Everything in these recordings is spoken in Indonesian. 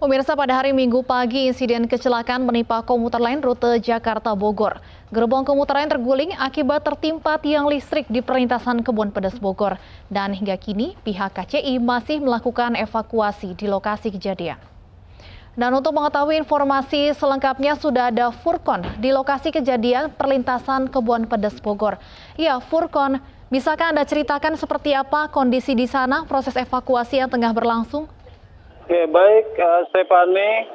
Pemirsa, pada hari Minggu pagi, insiden kecelakaan menimpa komuter lain rute Jakarta-Bogor. Gerbong komuter lain terguling akibat tertimpa tiang listrik di perlintasan Kebon Pedas Bogor. Dan hingga kini, pihak KCI masih melakukan evakuasi di lokasi kejadian. Dan untuk mengetahui informasi selengkapnya sudah ada Furkon di lokasi kejadian perlintasan Kebon Pedas Bogor. Ya, Furkon, bisakah Anda ceritakan seperti apa kondisi di sana, proses evakuasi yang tengah berlangsung? Oke, baik, Stephanie.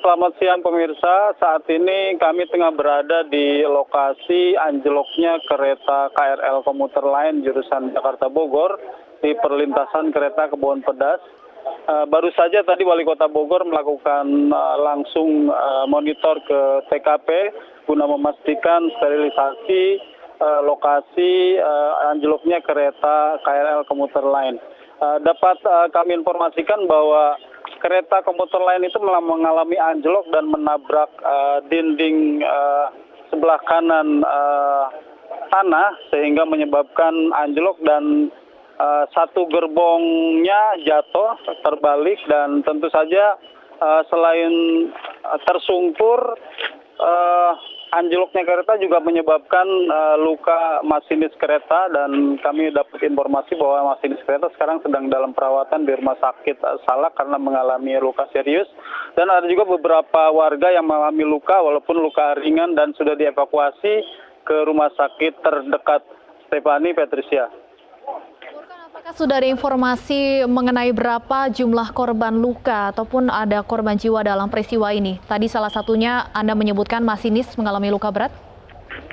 Selamat siang pemirsa. Saat ini kami tengah berada di lokasi anjloknya kereta KRL komuter lain jurusan Jakarta Bogor di perlintasan kereta Kebon Pedas. Baru saja tadi Wali Kota Bogor melakukan langsung monitor ke TKP guna memastikan sterilisasi lokasi anjloknya kereta KRL komuter lain. Dapat kami informasikan bahwa kereta komuter lain itu mengalami anjlok dan menabrak dinding sebelah kanan tanah sehingga menyebabkan anjlok dan satu gerbongnya jatuh terbalik dan tentu saja selain tersungkur anjloknya kereta juga menyebabkan luka masinis kereta dan kami dapat informasi bahwa masinis kereta sekarang sedang dalam perawatan di Rumah Sakit Salak karena mengalami luka serius. Dan ada juga beberapa warga yang mengalami luka walaupun luka ringan dan sudah dievakuasi ke rumah sakit terdekat. Stephanie, Patricia. Apakah sudah ada informasi mengenai berapa jumlah korban luka ataupun ada korban jiwa dalam peristiwa ini? Tadi salah satunya Anda menyebutkan masinis mengalami luka berat?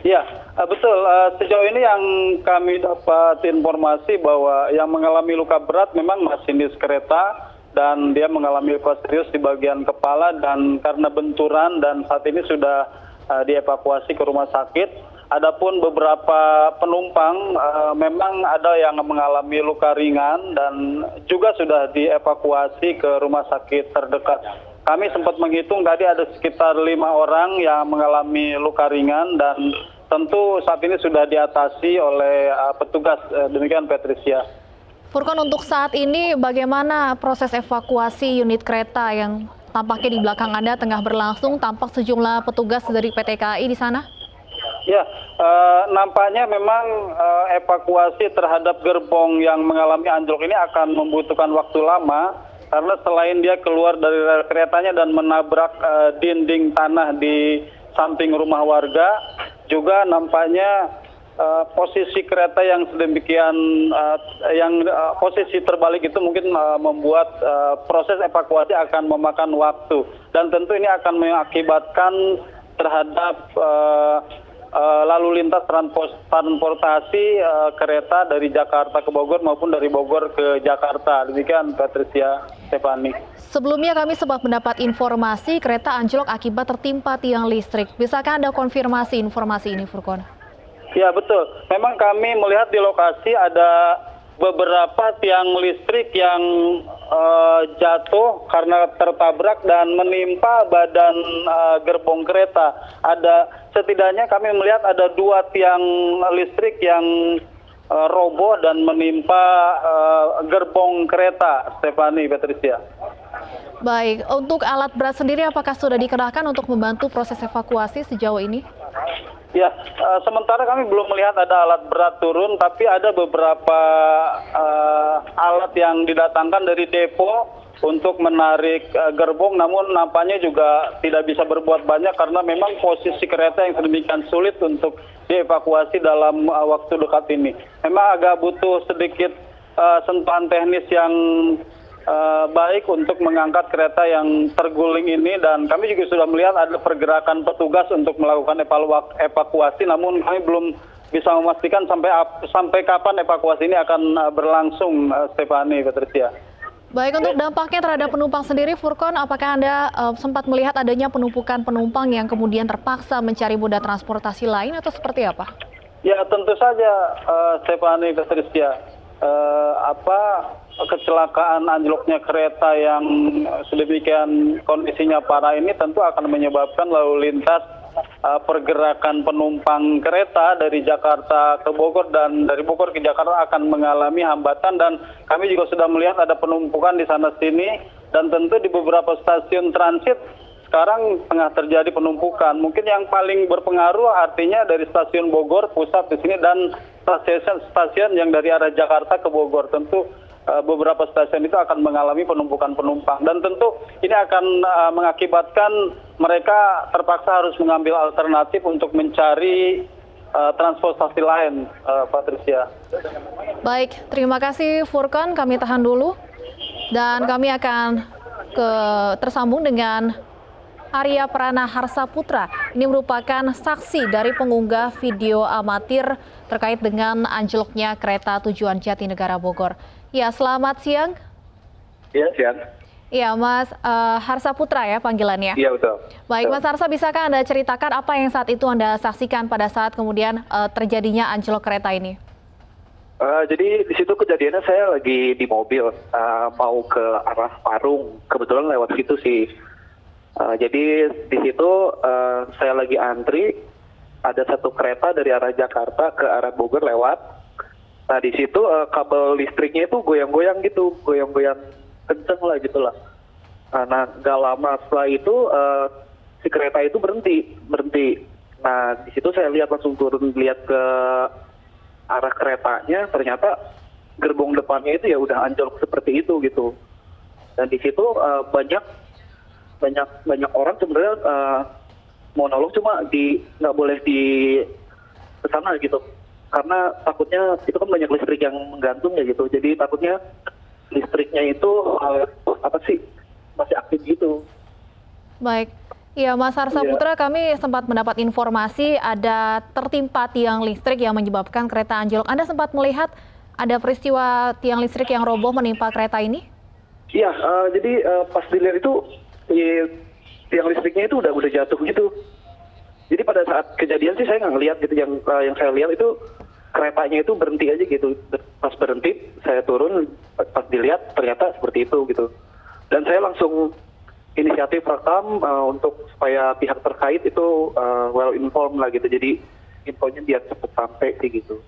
Ya, betul. Sejauh ini yang kami dapat informasi bahwa yang mengalami luka berat memang masinis kereta dan dia mengalami luka serius di bagian kepala dan karena benturan dan saat ini sudah dievakuasi ke rumah sakit. Adapun beberapa penumpang memang ada yang mengalami luka ringan dan juga sudah dievakuasi ke rumah sakit terdekat. Kami sempat menghitung tadi ada sekitar 5 orang yang mengalami luka ringan dan tentu saat ini sudah diatasi oleh petugas. Demikian, Patricia. Furkon, untuk saat ini bagaimana proses evakuasi unit kereta yang tampaknya di belakang Anda tengah berlangsung? Tampak sejumlah petugas dari PT KAI di sana? Ya, nampaknya memang evakuasi terhadap gerbong yang mengalami anjlok ini akan membutuhkan waktu lama karena selain dia keluar dari rel keretanya dan menabrak dinding tanah di samping rumah warga, juga nampaknya posisi kereta yang sedemikian posisi terbalik itu mungkin membuat proses evakuasi akan memakan waktu dan tentu ini akan mengakibatkan terhadap lalu lintas transportasi kereta dari Jakarta ke Bogor maupun dari Bogor ke Jakarta. Demikian, Patricia, Stephanie. Sebelumnya kami sempat mendapat informasi kereta anjlok akibat tertimpa tiang listrik. Bisakah Anda konfirmasi informasi ini, Furkon? Ya, betul. Memang kami melihat di lokasi ada beberapa tiang listrik yang jatuh karena tertabrak dan menimpa badan gerbong kereta. Setidaknya kami melihat ada 2 tiang listrik yang roboh dan menimpa gerbong kereta. Stephanie, Patricia. Baik, untuk alat berat sendiri apakah sudah dikerahkan untuk membantu proses evakuasi sejauh ini? Ya, sementara kami belum melihat ada alat berat turun, tapi ada beberapa alat yang didatangkan dari depo untuk menarik gerbong, namun nampaknya juga tidak bisa berbuat banyak karena memang posisi kereta yang sedemikian sulit untuk dievakuasi dalam waktu dekat ini. Memang agak butuh sedikit sentuhan teknis yang baik untuk mengangkat kereta yang terguling ini dan kami juga sudah melihat ada pergerakan petugas untuk melakukan evakuasi, namun kami belum bisa memastikan sampai kapan evakuasi ini akan berlangsung, Stephanie, Patricia. Baik, untuk dampaknya terhadap penumpang sendiri, Furkon, apakah Anda sempat melihat adanya penumpukan penumpang yang kemudian terpaksa mencari moda transportasi lain atau seperti apa? Ya, tentu saja, Stephanie, Patricia. Kecelakaan anjloknya kereta yang sedemikian kondisinya parah ini tentu akan menyebabkan lalu lintas pergerakan penumpang kereta dari Jakarta ke Bogor dan dari Bogor ke Jakarta akan mengalami hambatan, dan kami juga sudah melihat ada penumpukan di sana sini dan tentu di beberapa stasiun transit sekarang tengah terjadi penumpukan. Mungkin yang paling berpengaruh artinya dari stasiun Bogor pusat di sini dan stasiun yang dari arah Jakarta ke Bogor. Tentu beberapa stasiun itu akan mengalami penumpukan penumpang dan tentu ini akan mengakibatkan mereka terpaksa harus mengambil alternatif untuk mencari transportasi lain, Patricia. Baik, terima kasih Furkan, kami tahan dulu dan kami akan tersambung dengan Arya Prana Harsaputra. Ini merupakan saksi dari pengunggah video amatir terkait dengan anjloknya kereta tujuan Jatinegara Bogor. Ya, selamat siang. Iya, siang. Ya, Mas Harsaputra ya panggilannya. Iya, betul. Baik, Mas Harsa, bisakah Anda ceritakan apa yang saat itu Anda saksikan pada saat kemudian terjadinya anjlok kereta ini? Jadi di situ kejadiannya saya lagi di mobil mau ke arah Parung, kebetulan lewat situ sih. Jadi di situ saya lagi antri, ada satu kereta dari arah Jakarta ke arah Bogor lewat. Nah di situ kabel listriknya itu goyang-goyang gitu, goyang-goyang kenceng lah gitulah. Nah gak lama setelah itu si kereta itu berhenti. Nah di situ saya lihat langsung turun lihat ke arah keretanya, ternyata gerbong depannya itu ya udah anjlok seperti itu gitu. Dan di situ banyak orang sebenarnya mau nolong, cuma nggak boleh di kesana gitu karena takutnya itu kan banyak listrik yang menggantung ya gitu, jadi takutnya listriknya itu masih aktif gitu. Baik, ya Mas Harsaputra, kami sempat mendapat informasi ada tertimpa tiang listrik yang menyebabkan kereta anjlok. Anda sempat melihat ada peristiwa tiang listrik yang roboh menimpa kereta ini? Iya, jadi pas dilihat itu tiang listriknya itu udah jatuh gitu. Jadi pada saat kejadian sih saya nggak ngelihat gitu, yang saya lihat itu keretanya itu berhenti aja gitu. Pas berhenti saya turun, pas dilihat ternyata seperti itu gitu. Dan saya langsung inisiatif rekam untuk supaya pihak terkait itu well informed lah gitu. Jadi infonya biar cepat sampai sih gitu.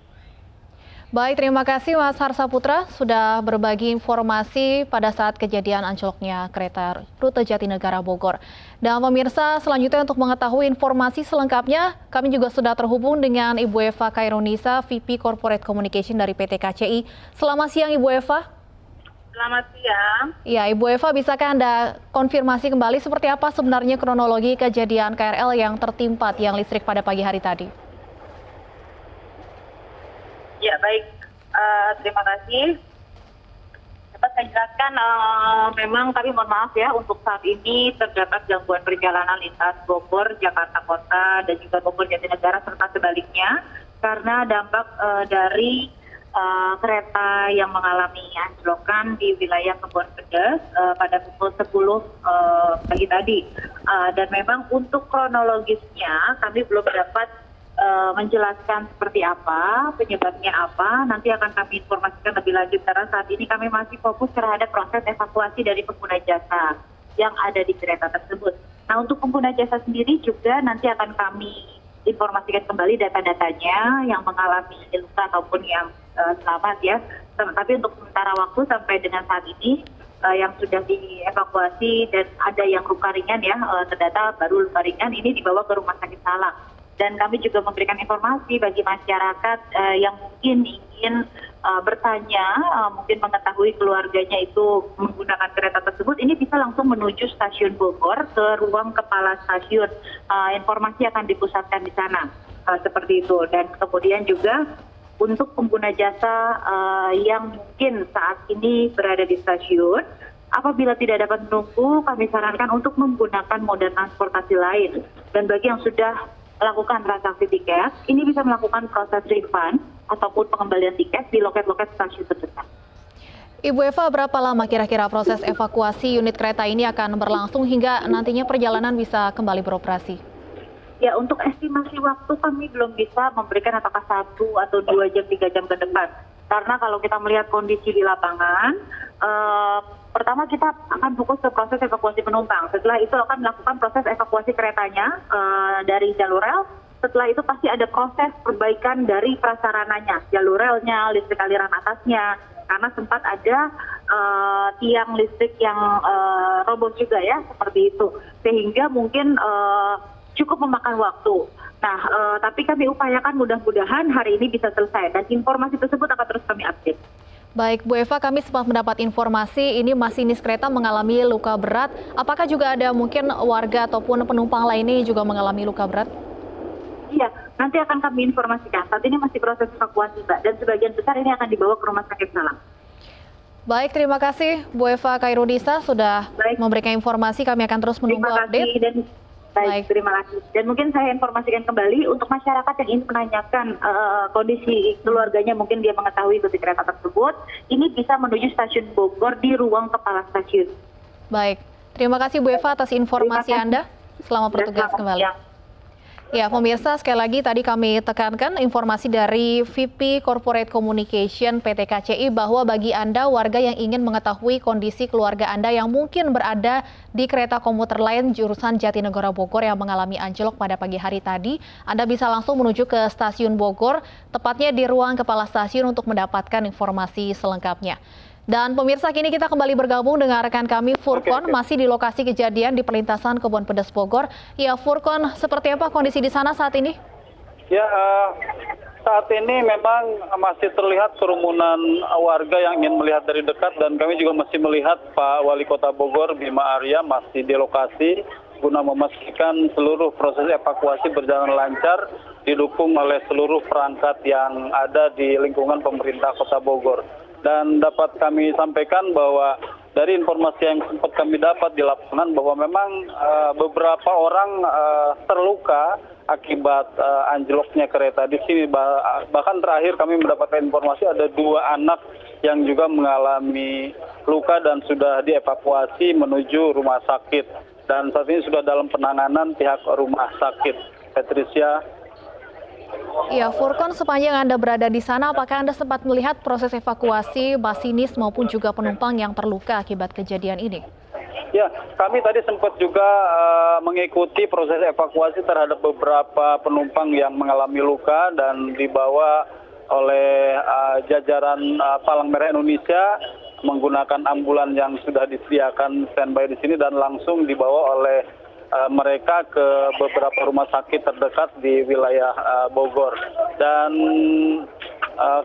Baik, terima kasih Mas Harsaputra sudah berbagi informasi pada saat kejadian anjloknya kereta rute Jatinegara Bogor. Dan pemirsa, selanjutnya untuk mengetahui informasi selengkapnya, kami juga sudah terhubung dengan Ibu Eva Kairunisa, VP Corporate Communication dari PT KCI. Selamat siang Ibu Eva. Selamat siang. Ya, Ibu Eva, bisakah Anda konfirmasi kembali seperti apa sebenarnya kronologi kejadian KRL yang tertimpa tiang listrik pada pagi hari tadi? Ya, baik. Terima kasih. Dapat saya jelaskan, memang kami mohon maaf ya, untuk saat ini terdapat gangguan perjalanan lintas Bogor, Jakarta Kota, dan juga Bogor Jatinegara serta sebaliknya, karena dampak dari kereta yang mengalami anjlokan di wilayah Kebon Pedes pada pukul 10 pagi tadi. Dan memang untuk kronologisnya kami belum dapat menjelaskan seperti apa, penyebabnya apa, nanti akan kami informasikan lebih lanjut karena saat ini kami masih fokus terhadap proses evakuasi dari pengguna jasa yang ada di kereta tersebut. Nah, untuk pengguna jasa sendiri juga nanti akan kami informasikan kembali data-datanya yang mengalami luka ataupun yang selamat ya. Tapi untuk sementara waktu sampai dengan saat ini yang sudah dievakuasi dan ada yang luka ringan ya, terdata baru luka ringan ini dibawa ke Rumah Sakit Salak. Dan kami juga memberikan informasi bagi masyarakat yang mungkin ingin bertanya, mungkin mengetahui keluarganya itu menggunakan kereta tersebut, ini bisa langsung menuju stasiun Bogor ke ruang kepala stasiun. Informasi akan dipusatkan di sana, seperti itu. Dan kemudian juga untuk pengguna jasa yang mungkin saat ini berada di stasiun, apabila tidak dapat menunggu, kami sarankan untuk menggunakan moda transportasi lain. Dan bagi yang sudah melakukan transaksi tiket, ini bisa melakukan proses refund ataupun pengembalian tiket di loket-loket stasiun terdekat. Ibu Eva, berapa lama kira-kira proses evakuasi unit kereta ini akan berlangsung hingga nantinya perjalanan bisa kembali beroperasi? Ya, untuk estimasi waktu kami belum bisa memberikan apakah 1 atau 2 jam, 3 jam ke depan. Karena kalau kita melihat kondisi di lapangan, pertama kita akan fokus ke proses evakuasi penumpang. Setelah itu akan melakukan proses evakuasi keretanya dari jalur rel setelah itu pasti ada proses perbaikan dari prasarananya, jalur relnya, listrik aliran atasnya, karena sempat ada tiang listrik yang roboh juga ya, seperti itu. Sehingga mungkin cukup memakan waktu. Nah, tapi kami upayakan mudah-mudahan hari ini bisa selesai, dan informasi tersebut akan terus kami update. Baik, Bu Eva, kami sempat mendapat informasi ini masinis kereta mengalami luka berat. Apakah juga ada mungkin warga ataupun penumpang lainnya yang juga mengalami luka berat? Iya, nanti akan kami informasikan. Saat ini masih proses evakuasi, Mbak, dan sebagian besar ini akan dibawa ke Rumah Sakit Salam. Baik, terima kasih Bu Eva Khairunisa sudah memberikan informasi. Kami akan terus menunggu update. Baik, terima kasih. Dan mungkin saya informasikan kembali untuk masyarakat yang ingin menanyakan kondisi keluarganya, mungkin dia mengetahui titik kereta tersebut, ini bisa menuju stasiun Bogor di ruang kepala stasiun. Baik, terima kasih Bu Eva atas informasi Anda. Selamat bertugas kembali. Ya, pemirsa, sekali lagi tadi kami tekankan informasi dari VP Corporate Communication PT KCI bahwa bagi Anda warga yang ingin mengetahui kondisi keluarga Anda yang mungkin berada di kereta komuter lain jurusan Jatinegara Bogor yang mengalami anjlok pada pagi hari tadi, Anda bisa langsung menuju ke stasiun Bogor, tepatnya di ruang kepala stasiun untuk mendapatkan informasi selengkapnya. Dan pemirsa, kini kita kembali bergabung dengan rekan kami Furkon, masih di lokasi kejadian di perlintasan Kebon Pedas Bogor. Ya, Furkon, seperti apa kondisi di sana saat ini? Ya, saat ini memang masih terlihat kerumunan warga yang ingin melihat dari dekat, dan kami juga masih melihat Pak Wali Kota Bogor, Bima Arya, masih di lokasi guna memastikan seluruh proses evakuasi berjalan lancar, didukung oleh seluruh perangkat yang ada di lingkungan pemerintah Kota Bogor. Dan dapat kami sampaikan bahwa dari informasi yang sempat kami dapat di lapangan bahwa memang beberapa orang terluka akibat anjloknya kereta di sini. Bahkan terakhir kami mendapatkan informasi ada 2 anak yang juga mengalami luka dan sudah dievakuasi menuju rumah sakit. Dan saat ini sudah dalam penanganan pihak rumah sakit. Patricia. Ya, Furkon, sepanjang Anda berada di sana, apakah Anda sempat melihat proses evakuasi masinis maupun juga penumpang yang terluka akibat kejadian ini? Ya, kami tadi sempat juga mengikuti proses evakuasi terhadap beberapa penumpang yang mengalami luka dan dibawa oleh jajaran Palang Merah Indonesia menggunakan ambulan yang sudah disediakan standby di sini dan langsung dibawa oleh mereka ke beberapa rumah sakit terdekat di wilayah Bogor. Dan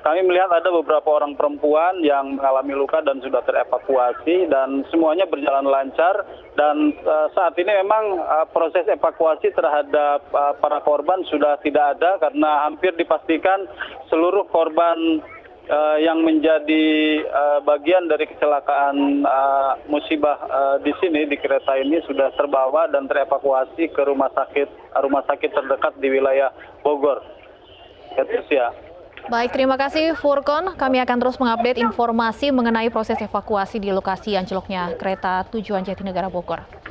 kami melihat ada beberapa orang perempuan yang mengalami luka dan sudah terevakuasi dan semuanya berjalan lancar. Dan saat ini memang proses evakuasi terhadap para korban sudah tidak ada karena hampir dipastikan seluruh korban yang menjadi bagian dari kecelakaan musibah di sini di kereta ini sudah terbawa dan terevakuasi ke rumah sakit terdekat di wilayah Bogor. Ya. Baik, terima kasih Furkon. Kami akan terus mengupdate informasi mengenai proses evakuasi di lokasi anjloknya kereta tujuan Jatinegara Bogor.